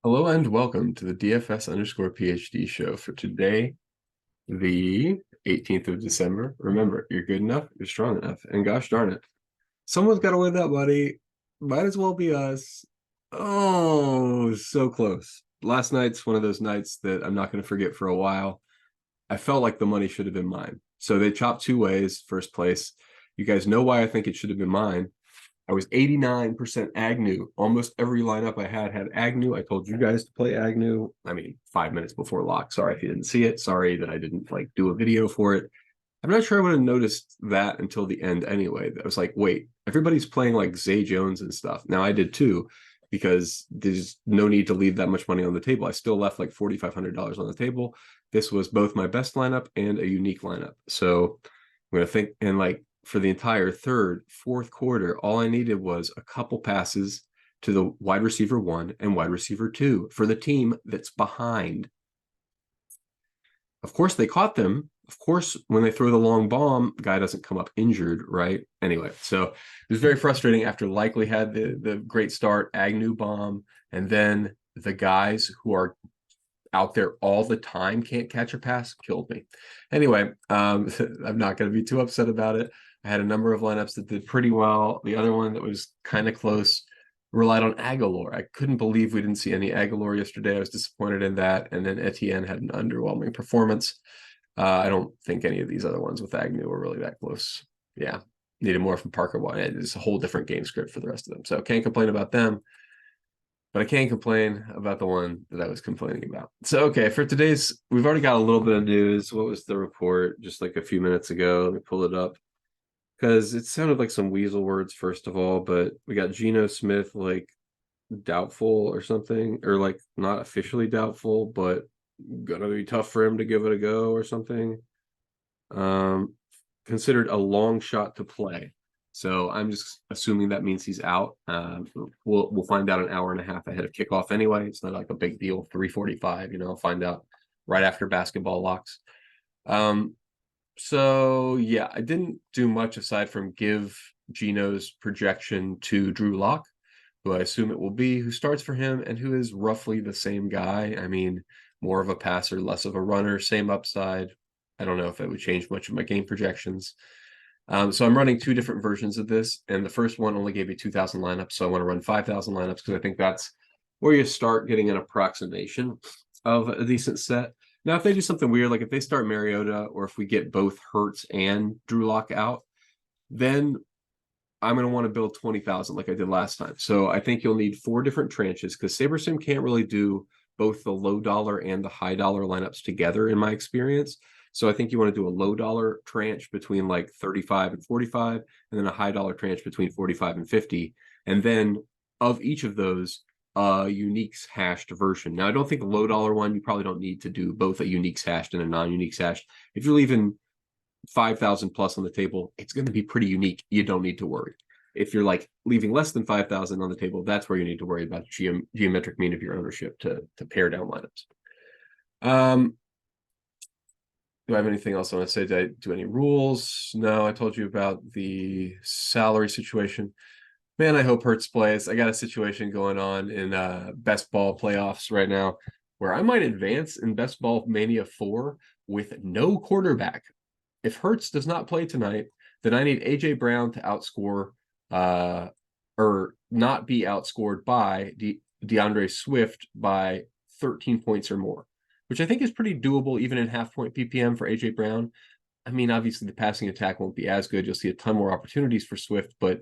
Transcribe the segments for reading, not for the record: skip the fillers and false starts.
Hello and welcome to the DFS_PhD show for today, the 18th of December. Remember, you're good enough, you're strong enough, and gosh darn it, someone's got to win that money. Might as well be us. Oh, so close. Last night's one of those nights that I'm not going to forget for a while. I felt like the money should have been mine. So they chopped two ways, first place. You guys know why I think it should have been mine. I was 89% Agnew. Almost every lineup I had Agnew. I told you guys to play Agnew. I mean, 5 minutes before lock. Sorry if you didn't see it. Sorry that I didn't do a video for it. I'm not sure I would have noticed that until the end anyway. I was like, wait, everybody's playing like Zay Jones and stuff. Now I did too, because there's no need to leave that much money on the table. I still left like $4,500 on the table. This was both my best lineup and a unique lineup. So I'm going to think, and for the entire fourth quarter, all I needed was a couple passes to the wide receiver 1 and wide receiver 2 for the team that's behind. Of course, they caught them. Of course, when they throw the long bomb, guy doesn't come up injured, right? Anyway, so it was very frustrating after Likely had the great start, Agnew bomb, and then the guys who are out there all the time can't catch a pass killed me. Anyway, I'm not going to be too upset about it. I had a number of lineups that did pretty well. The other one that was kind of close relied on Aguilar. I couldn't believe we didn't see any Aguilar yesterday. I was disappointed in that. And then Etienne had an underwhelming performance. I don't think any of these other ones with Agnew were really that close. Yeah, needed more from Parker White. It's a whole different game script for the rest of them. So can't complain about them. But I can't complain about the one that I was complaining about. So, okay, for today's, we've already got a little bit of news. What was the report just like a few minutes ago? Let me pull it up, because it sounded like some weasel words, first of all, but we got Geno Smith, doubtful or something, or not officially doubtful, but gonna be tough for him to give it a go or something. Considered a long shot to play. So I'm just assuming that means he's out. We'll find out an hour and a half ahead of kickoff anyway. It's not like a big deal. 3:45, I'll find out right after basketball locks. So yeah, I didn't do much aside from give Geno's projection to Drew Lock, who I assume it will be, who starts for him and who is roughly the same guy. I mean, more of a passer, less of a runner, same upside. I don't know if it would change much of my game projections. So I'm running two different versions of this, and the first one only gave me 2,000 lineups, so I want to run 5,000 lineups because I think that's where you start getting an approximation of a decent set. Now, if they do something weird, like if they start Mariota, or if we get both Hurts and Drew Lock out, then I'm going to want to build 20,000 like I did last time. So I think you'll need 4 different tranches, because SaberSim can't really do both the low dollar and the high dollar lineups together in my experience. So I think you want to do a low dollar tranche between 35 and 45, and then a high dollar tranche between 45 and 50. And then of each of those, uniques hashed version. Now, I don't think the low dollar one, you probably don't need to do both a uniques hashed and a non-uniques hashed. If you're leaving 5,000 plus on the table, it's going to be pretty unique. You don't need to worry. If you're leaving less than 5,000 on the table, that's where you need to worry about geometric mean of your ownership to pare down lineups. Do I have anything else I want to say? Did I do any rules? No, I told you about the salary situation. Man, I hope Hurts plays. I got a situation going on in best ball playoffs right now where I might advance in Best Ball Mania 4 with no quarterback. If Hurts does not play tonight, then I need A.J. Brown to outscore or not be outscored by DeAndre Swift by 13 points or more, which I think is pretty doable even in half-point PPM for A.J. Brown. I mean, obviously the passing attack won't be as good. You'll see a ton more opportunities for Swift, but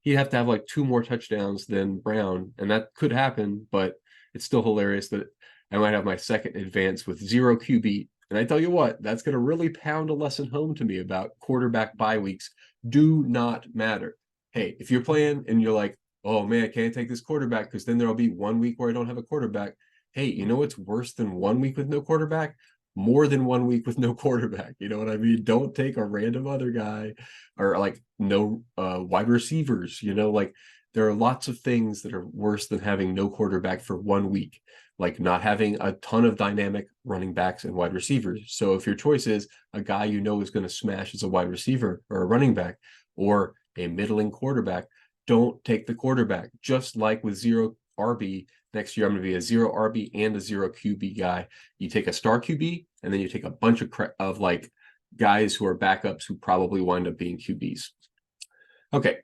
he'd have to have 2 more touchdowns than Brown, and that could happen, but it's still hilarious that I might have my second advance with 0 QB. And I tell you what, that's going to really pound a lesson home to me about quarterback bye weeks do not matter. Hey, if you're playing and you're like, oh man, I can't take this quarterback because then there'll be 1 week where I don't have a quarterback. Hey, you know what's worse than 1 week with no quarterback? More than 1 week with no quarterback. You know what I mean? Don't take a random other guy or no wide receivers. There are lots of things that are worse than having no quarterback for 1 week, like not having a ton of dynamic running backs and wide receivers. So if your choice is a guy you know is going to smash as a wide receiver or a running back, or a middling quarterback, don't take the quarterback. Just like with 0 RB. Next year, I'm going to be a 0 RB and a 0 QB guy. You take a star QB, and then you take a bunch of like guys who are backups who probably wind up being QBs. Okay,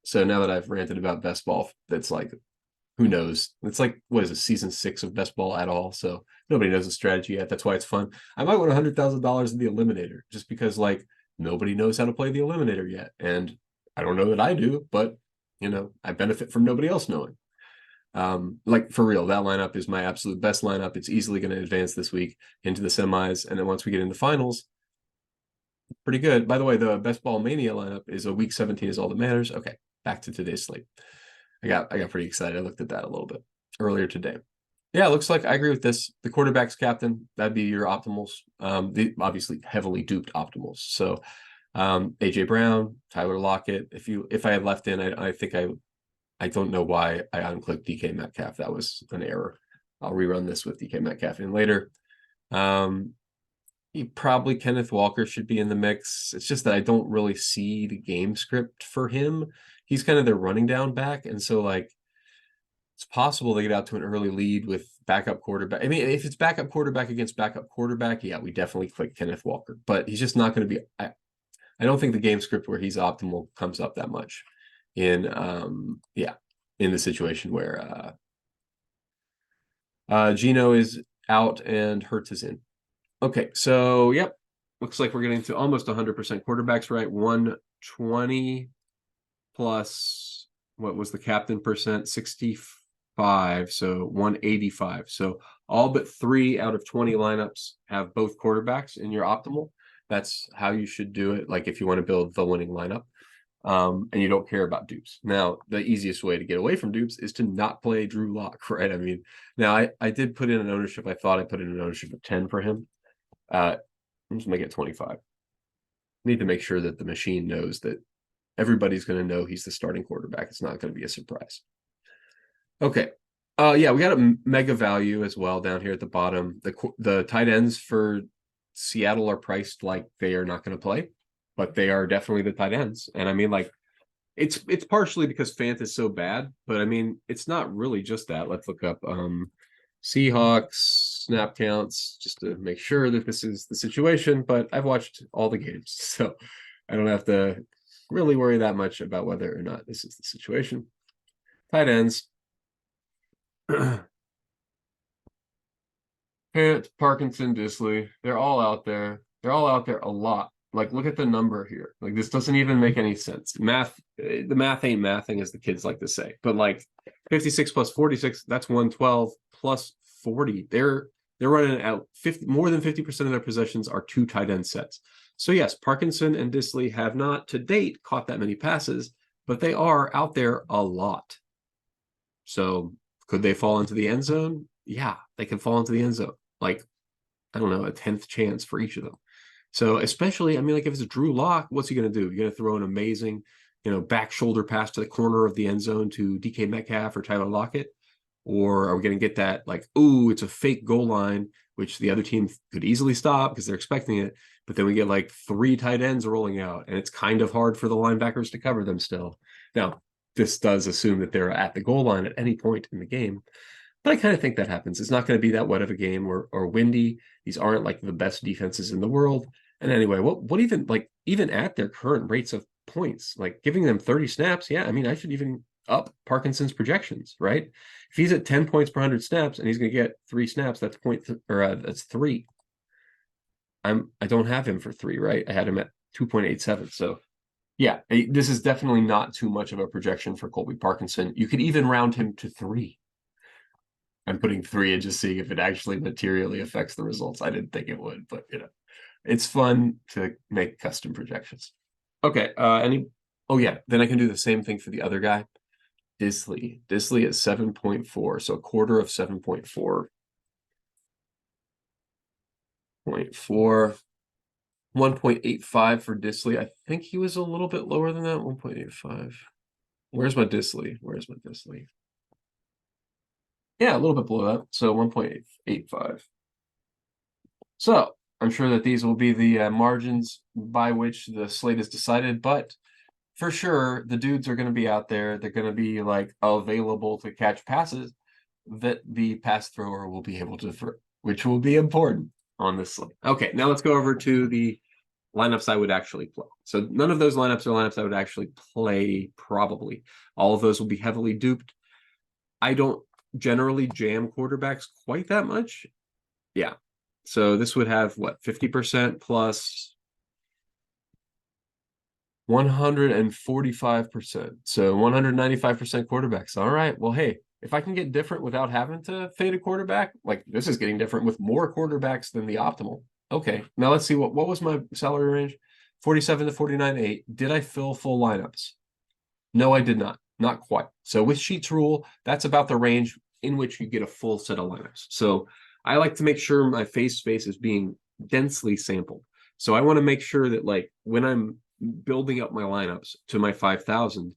so now that I've ranted about best ball, that's like, who knows? It's like, what is it, season 6 of best ball at all? So nobody knows the strategy yet. That's why it's fun. I might win $100,000 in the eliminator just because like nobody knows how to play the eliminator yet. And I don't know that I do, but you know, I benefit from nobody else knowing. Like for real, that lineup is my absolute best lineup. It's easily going to advance this week into the semis. And then once we get into finals, pretty good. By the way, the best ball mania lineup is a week 17 is all that matters. Okay, back to today's slate. I got pretty excited. I looked at that a little bit earlier today. Yeah, it looks like I agree with this. The quarterback's captain, that'd be your optimals. The obviously heavily duped optimals. So AJ Brown, Tyler Lockett. If I had left in, I think I don't know why I unclicked DK Metcalf. That was an error. I'll rerun this with DK Metcalf in later. Probably Kenneth Walker should be in the mix. It's just that I don't really see the game script for him. He's kind of their running down back. And so like it's possible they get out to an early lead with backup quarterback. I mean, if it's backup quarterback against backup quarterback, yeah, we definitely click Kenneth Walker. But he's just not going to be I don't think the game script where he's optimal comes up that much in the situation where Geno is out and Hurts is in. Okay, so yep, looks like we're getting to almost 100% quarterbacks right. 120 plus what was the captain percent? 65, so 185. So all but 3 out of 20 lineups have both quarterbacks in your optimal. That's how you should do it. Like if you want to build the winning lineup, and you don't care about dupes. Now, the easiest way to get away from dupes is to not play Drew Lock, right? I mean, now I did put in an ownership. I thought I put in an ownership of 10 for him. I'm just make it 25. Need to make sure that the machine knows that everybody's going to know he's the starting quarterback. It's not going to be a surprise. Okay. Yeah, we got a mega value as well down here at the bottom. The tight ends for Seattle are priced like they are not going to play, but they are definitely the tight ends. And I mean, like, it's partially because Fant is so bad, but I mean, it's not really just that. Let's look up Seahawks snap counts just to make sure that this is the situation, but I've watched all the games, so I don't have to really worry that much about whether or not this is the situation. Tight ends. Pant, Parkinson, Disley, they're all out there. They're all out there a lot. Like, look at the number here. Like, this doesn't even make any sense. The math ain't mathing, as the kids like to say. But like 56 plus 46, that's 112 plus 40. They're running out 50, more than 50% of their possessions are 2 tight end sets. So yes, Parkinson and Disley have not to date caught that many passes, but they are out there a lot. So could they fall into the end zone? Yeah, they can fall into the end zone. Like, I don't know, a 10th chance for each of them. So especially, I mean, like if it's a Drew Lock, what's he going to do? You're going to throw an amazing, back shoulder pass to the corner of the end zone to DK Metcalf or Tyler Lockett? Or are we going to get that like, ooh, it's a fake goal line, which the other team could easily stop because they're expecting it. But then we get like 3 tight ends rolling out, and it's kind of hard for the linebackers to cover them still. Now, this does assume that they're at the goal line at any point in the game. But I kind of think that happens. It's not going to be that wet of a game or windy. These aren't like the best defenses in the world. And anyway, what even at their current rates of points, like giving them 30 snaps, yeah, I mean, I should even up Parkinson's projections, right? If he's at 10 points per 100 snaps and he's going to get 3 snaps, that's that's 3. I don't have him for 3, right? I had him at 2.87. So yeah, this is definitely not too much of a projection for Colby Parkinson. You could even round him to 3. I'm putting 3 and just seeing if it actually materially affects the results. I didn't think it would, but it's fun to make custom projections. Okay, oh yeah, then I can do the same thing for the other guy. Disley at 7.4, so a quarter of 7.4. 0.4. 1.85 for Disley. I think he was a little bit lower than that. 1.85. Where's my Disley? Yeah, a little bit below that. So 1.85. So I'm sure that these will be the margins by which the slate is decided, but for sure, the dudes are going to be out there. They're going to be like available to catch passes that the pass thrower will be able to throw, which will be important on this slate. Okay, now let's go over to the lineups I would actually play. So none of those lineups are lineups I would actually play, probably. All of those will be heavily duped. I don't generally jam quarterbacks quite that much. Yeah. So this would have what, 50% plus 145%. So 195% quarterbacks. All right. Well, hey, if I can get different without having to fade a quarterback, like this is getting different with more quarterbacks than the optimal. Okay. Now let's see what was my salary range? 47 to 49.8. Did I fill full lineups? No, I did not. Not quite. So with Sheets rule, that's about the range in which you get a full set of lineups. So I like to make sure my face space is being densely sampled. So I want to make sure that like when I'm building up my lineups to my 5,000,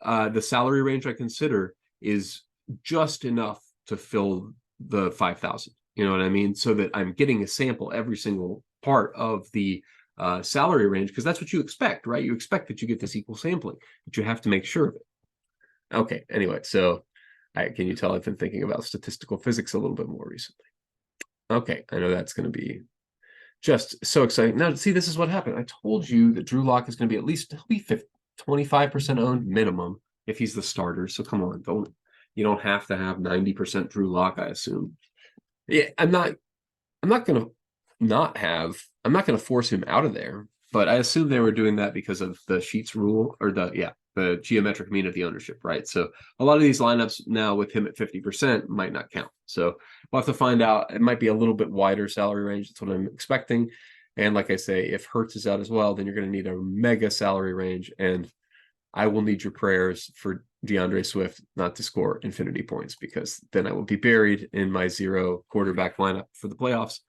the salary range I consider is just enough to fill the 5,000. You know what I mean? So that I'm getting a sample every single part of the salary range, because that's what you expect, right? You expect that you get this equal sampling, but you have to make sure of it. Okay, anyway, so can you tell I've been thinking about statistical physics a little bit more recently? Okay, I know that's going to be just so exciting. Now, see, this is what happened. I told you that Drew Lock is going to be at least 25% owned minimum if he's the starter. So come on, you don't have to have 90% Drew Lock, I assume. Yeah, I'm not going to I'm not going to force him out of there, but I assume they were doing that because of the Sheets rule, or the geometric mean of the ownership, right? So a lot of these lineups now with him at 50% might not count. So we'll have to find out. It might be a little bit wider salary range. That's what I'm expecting. And like I say, if Hertz is out as well, then you're going to need a mega salary range. And I will need your prayers for DeAndre Swift not to score infinity points, because then I will be buried in my 0 quarterback lineup for the playoffs.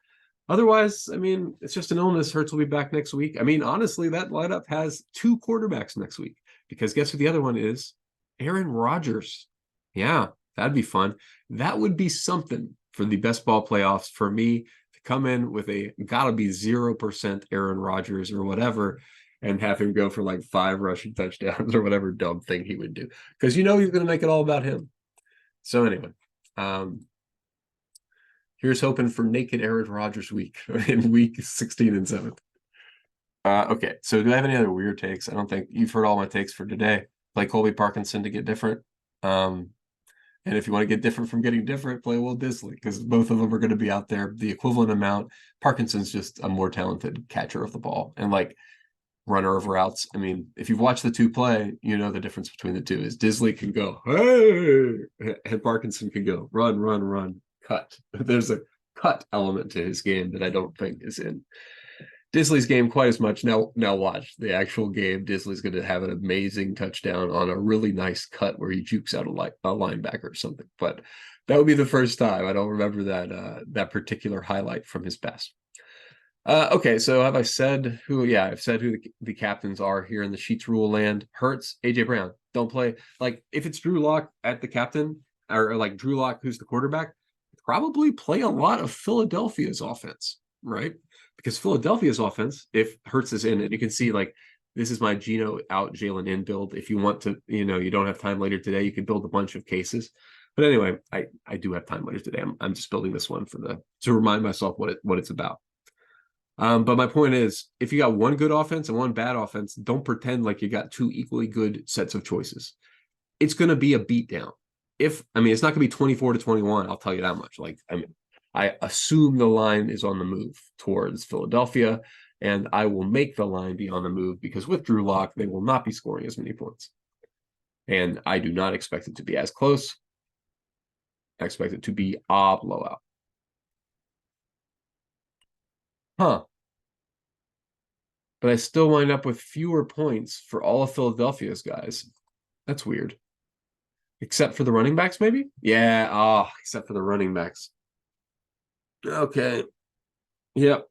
Otherwise, I mean, it's just an illness. Hertz will be back next week. I mean, honestly, that lineup has 2 quarterbacks next week, because guess who the other one is? Aaron Rodgers. Yeah, that'd be fun. That would be something for the best ball playoffs for me to come in with a gotta be 0% Aaron Rodgers or whatever, and have him go for like 5 rushing touchdowns or whatever dumb thing he would do, because he's going to make it all about him. So anyway, here's hoping for naked Aaron Rodgers week in week 16 and 7. Okay, so do I have any other weird takes? I don't think you've heard all my takes for today. Play Colby Parkinson to get different. And if you want to get different from getting different, play Will Disley, because both of them are going to be out there the equivalent amount. Parkinson's just a more talented catcher of the ball and like runner of routes. I mean, if you've watched the two play, you know the difference between the two is Disley can go, hey, and Parkinson can go, run, run, run, cut. There's a cut element to his game that I don't think is in Disley's game quite as much. Now watch the actual game. Disley's going to have an amazing touchdown on a really nice cut where he jukes out a linebacker or something. But that would be the first time. I don't remember that particular highlight from his pass. Okay, so have I said who? Yeah, I've said who the captains are here in the Sheets rule land. Hertz, AJ Brown. Don't play. Like, if it's Drew Lock at the captain, or like Drew Lock, who's the quarterback, probably play a lot of Philadelphia's offense, right? Because Philadelphia's offense, if Hertz is in it, you can see like this is my Geno out, Jalen in build. If you want to, you don't have time later today, you can build a bunch of cases. But anyway, I do have time later today. I'm just building this one to remind myself what it's about. But my point is, if you got one good offense and one bad offense, don't pretend like you got 2 equally good sets of choices. It's going to be a beatdown. It's not going to be 24 to 21. I'll tell you that much. I assume the line is on the move towards Philadelphia, and I will make the line be on the move, because with Drew Lock, they will not be scoring as many points. And I do not expect it to be as close. I expect it to be a blowout. Huh. But I still wind up with fewer points for all of Philadelphia's guys. That's weird. Except for the running backs, maybe? Yeah, except for the running backs. Okay. Yep.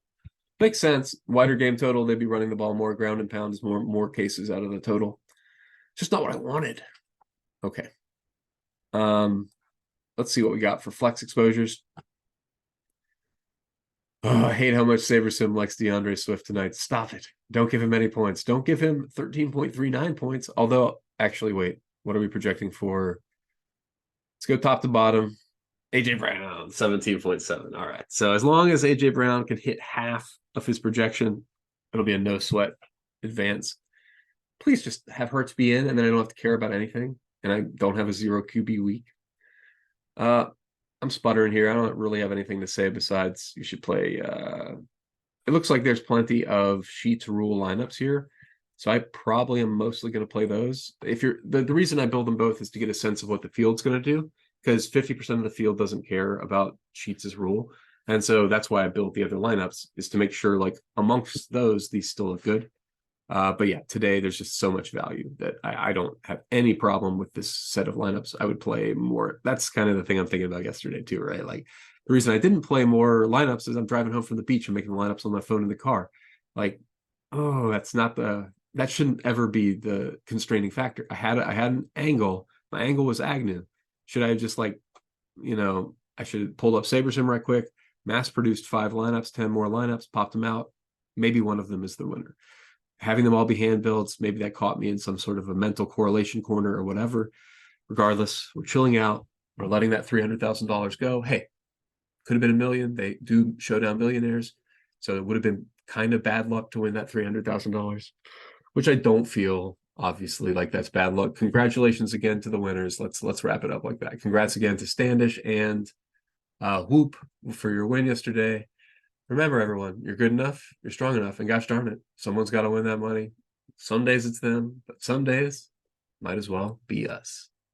Makes sense. Wider game total, they'd be running the ball more, ground and pound is more cases out of the total. Just not what I wanted. Okay. Let's see what we got for flex exposures. Oh, I hate how much SaberSim likes DeAndre Swift tonight. Stop it. Don't give him any points. Don't give him 13.39 points. Although, actually, wait, what are we projecting for? Let's go top to bottom. AJ Brown, 17.7. All right. So as long as AJ Brown can hit half of his projection, it'll be a no sweat advance. Please just have Hurts be in, and then I don't have to care about anything. And I don't have a zero QB week. I'm sputtering here. I don't really have anything to say besides you should play. It looks like there's plenty of sheet rule lineups here. So I probably am mostly going to play those. If you're the reason I build them both is to get a sense of what the field's going to do, because 50% of the field doesn't care about Sheets' rule. And so that's why I built the other lineups, is to make sure like amongst those, these still look good. But yeah, today there's just so much value that I don't have any problem with this set of lineups. I would play more. That's kind of the thing I'm thinking about yesterday too, right? Like the reason I didn't play more lineups is I'm driving home from the beach and making lineups on my phone in the car. Like, oh, that shouldn't ever be the constraining factor. I had an angle. My angle was Agnew. Should I have just I should have pulled up SaberSim right quick, mass produced 5 lineups, 10 more lineups, popped them out. Maybe one of them is the winner. Having them all be hand builds, maybe that caught me in some sort of a mental correlation corner or whatever. Regardless, we're chilling out. We're letting that $300,000 go. Hey, could have been $1 million. They do Showdown Billionaires. So it would have been kind of bad luck to win that $300,000, which I don't feel obviously like that's bad luck. Congratulations again to the winners. Let's wrap it up like that. Congrats again to Standish and Whoop for your win yesterday. Remember, everyone, you're good enough, you're strong enough, and gosh darn it, someone's got to win that money. Some days it's them, but some days might as well be us.